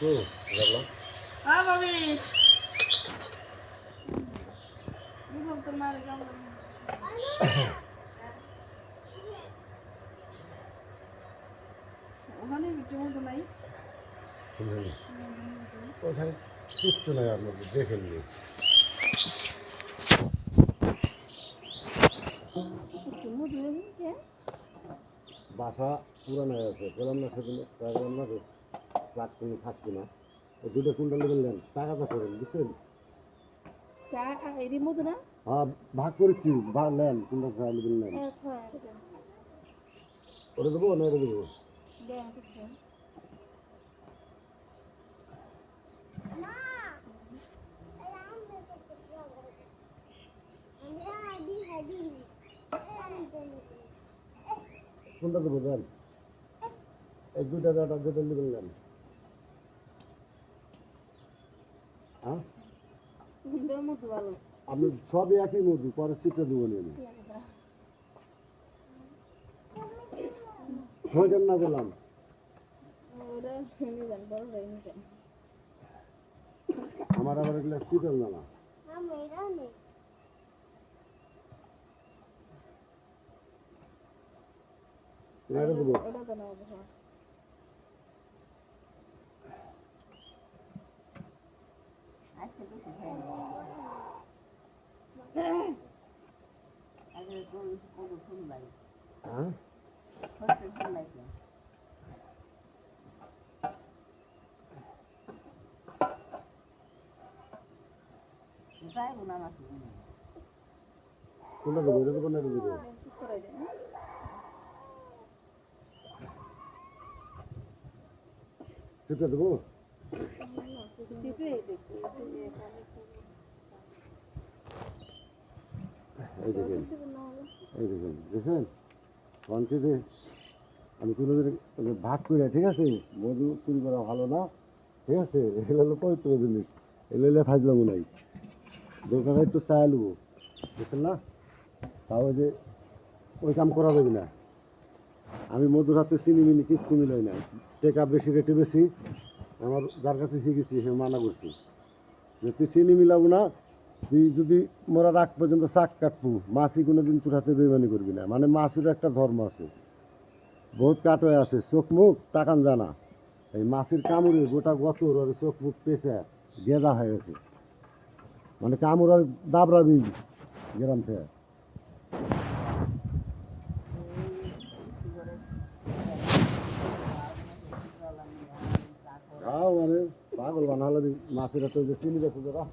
হ্যাঁ ভাবি তোমার ওখানে কিছু মতো নাই ওখানে কিচ্ছু নাই আপনাদের দেখে নিয়ে বাসা পুরানো হয়ে আছে বললাম না সেদিন বললাম না যে ট্রাক তুমি থাকছি না ওই দুটো কুইন্টাল নেবেন টাকাটা করেন বুঝছেন হ্যাঁ ভাগ করেছি ভাগ নেন কুইন্টাল খাওয়া নেবেন নেন ওটা দেবো না এটা দেবো কোনটা দেবো দেন এই দুইটা যেটা নেবেন নেন হ্যাঁ আপনি সবই একই মধু পরে শিখে দেবো আমি ছয়জন না গেলাম আমার আবার এগুলো শীতল না এটা দেবো হ্যাঁ কোনটা দেবো এটা দেবো না এটা দেবো সেটা দেবো এই দেখেন দেখেন পঞ্চায়েতে আমি কোনোদিন ভাগ করি ঠিক আছে মধু চুরি করা ভালো না ঠিক আছে এগুলো হলো পবিত্র জিনিস এগুলো ফাজলাম নাই দোকানে একটু চাই নেবো বুঝছেন না তাও যে ওই কাম করা যাবে না আমি মধুর হাতে চিনি মিনি কিচ্ছু মিলাই না টেকা বেশি রেটে বেশি আমার যার কাছে শিখেছি সে মানা করছি যে তুই চিনি মিলাবো না তুই যদি মোরা রাখ পর্যন্ত শাক কাটবো মাছই কোনো দিন তোর হাতে বেমানি করবি না মানে মাছের একটা ধর্ম আছে বহুত কাট হয়ে আছে চোখ মুখ তাকান জানা এই মাছের কামড়ে গোটা গতর আর চোখ মুখ পেঁচে গেঁদা হয়ে গেছে মানে কামড় আর দাবড়াবি গ্রাম থেকে মানে পাগল বানালে মাছের হাতে যে চিনি গেছে যারা